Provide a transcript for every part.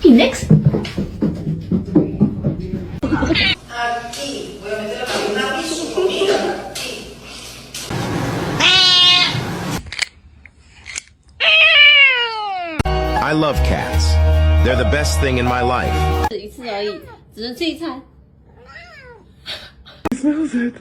Next. Aquí, voy a meter una y su comida. Aquí. I love cats. They're the best thing in my life. 一次而已，只能吃一餐。Smells it.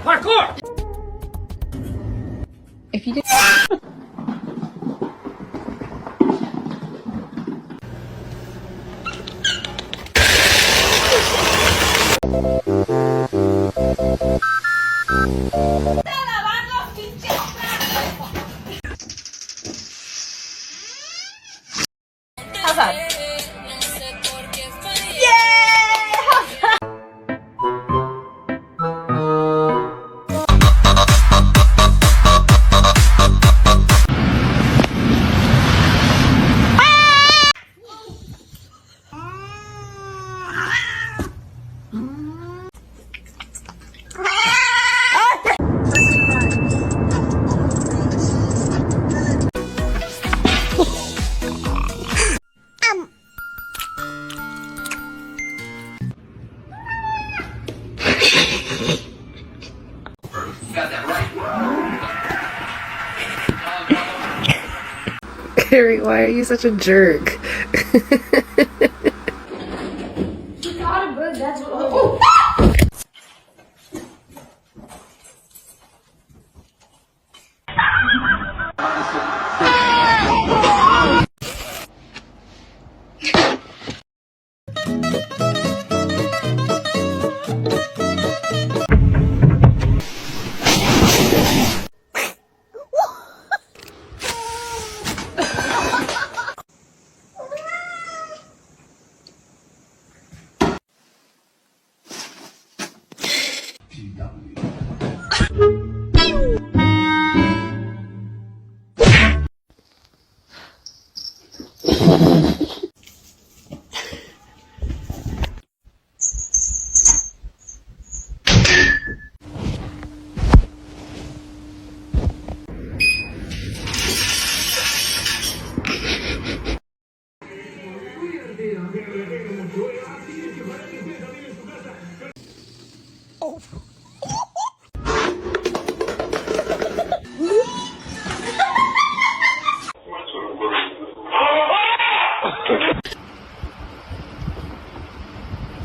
Parkour! If you did. How's that? Harry, why are you such a jerk? He caught a bird, that's what. Oh.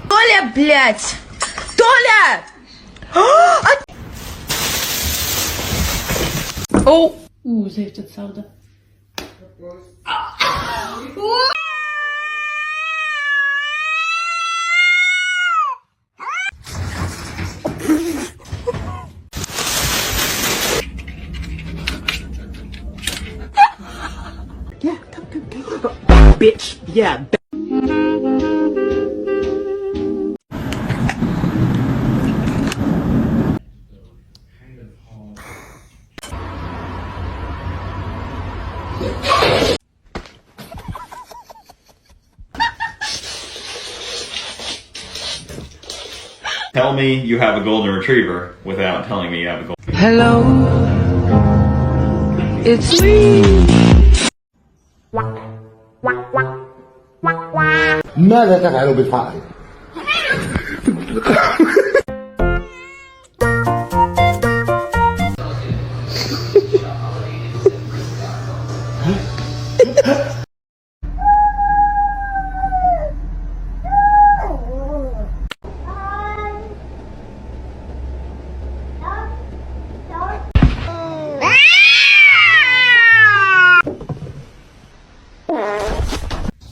Толя, блядь! Толя! Oh! Oeh, ze heeft hetzelfde. Yeah, come. Bitch, yeah. Tell me you have a golden retriever without telling me you have a golden. Hello, it's me. ماذا تفعل بالفأر؟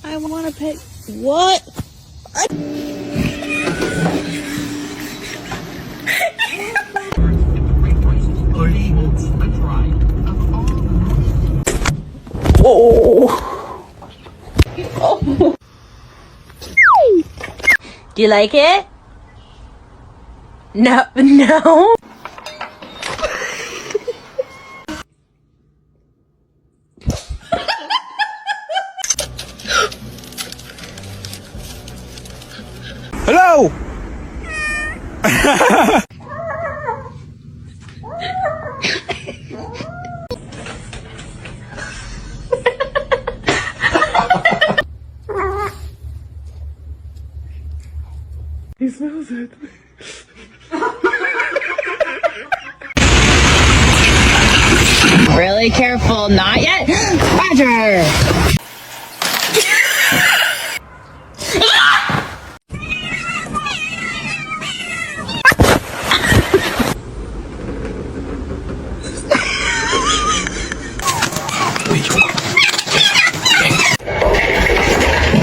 I want to pet. What? Do you like it? No, no. Hello! He smells it. Really careful, not yet. Roger.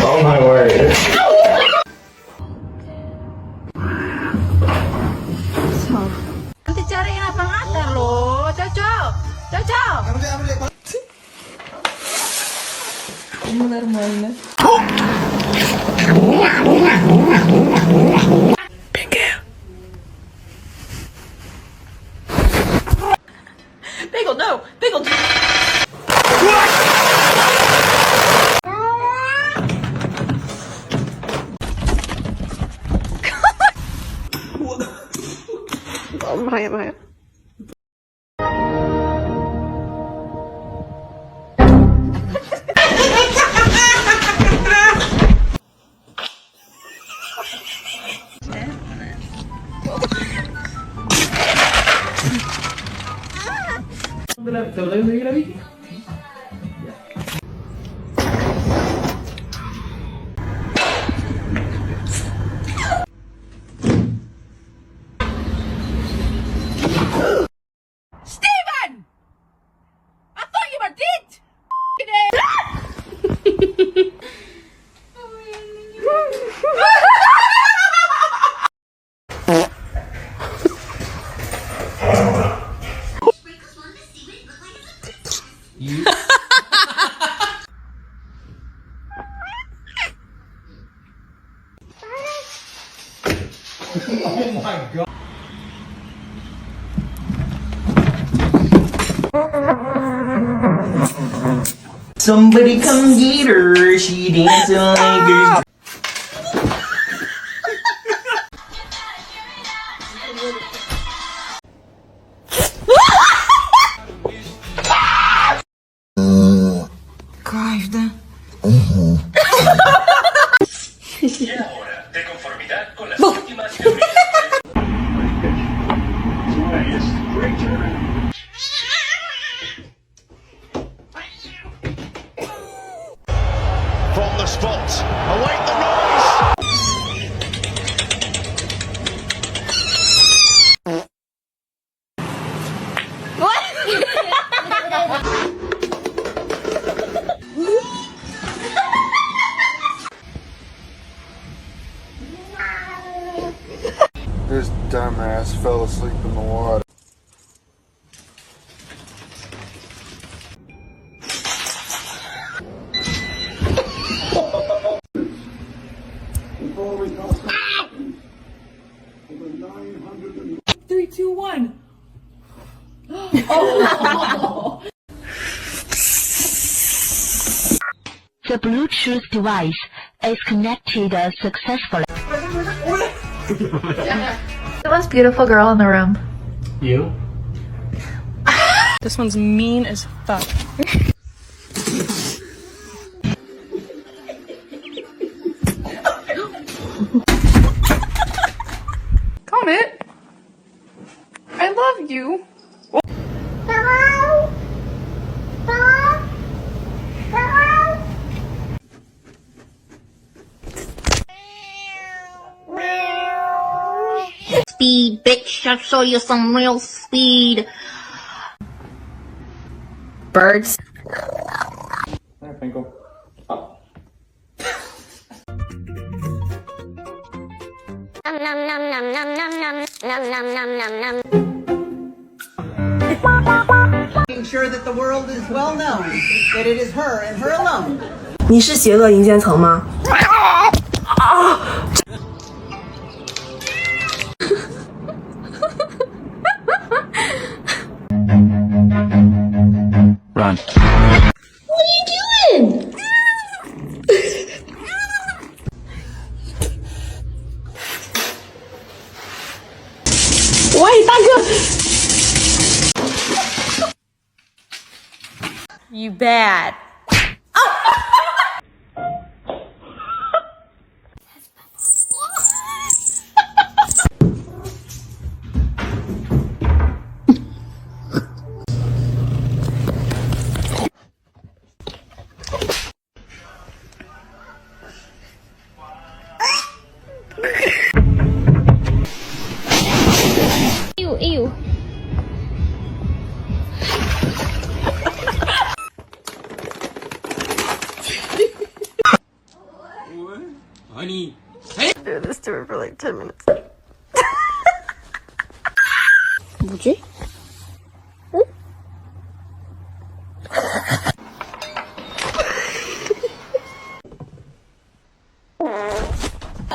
Oh my word. Nanti cariin abang Atar loh, cocok, cocok. Нормально. Bagel, no, bagel. Maya, Maya. ¿Te lo doy donde la vi? Steven! I thought you were dead! Oh my god. Somebody come get her, she dancing like this. Каждая. De conformidad con las ¡Oh! últimas From the spot, await the noise. This dumbass fell asleep in the water. Three, two, one. The Bluetooth device is connected successfully. The most beautiful girl in the room. You? This one's mean as fuck. Comet, I love you. Speed, bitch, I'll show you some real speed. Birds. Making sure that the world is well known that it is her and her alone. 你是邪恶银渐层吗？ run. What are you doing? Wait, you bad. Ew, ew. Honey. Do this to her for like 10 minutes. 뭐지?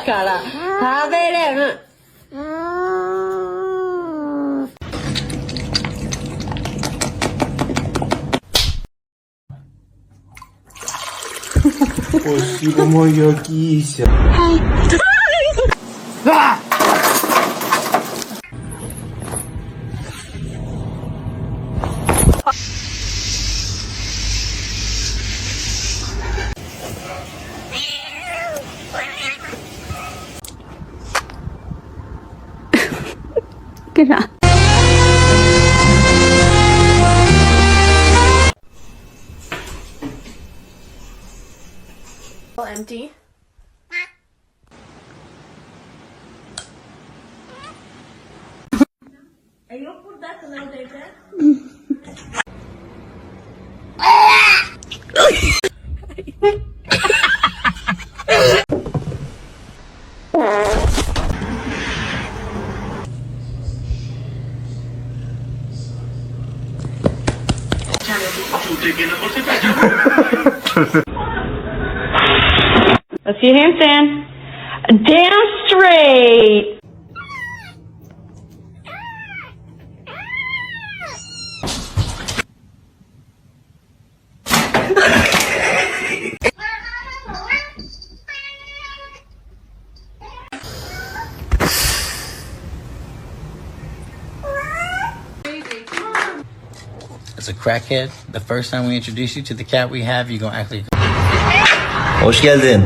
가라. 다 되려면. 이거 뭐 여기 있어. Empty. Let's see your handstand. Damn straight. As a crackhead, the first time we introduce you to the cat we have, you're gonna act like... Hoş geldin.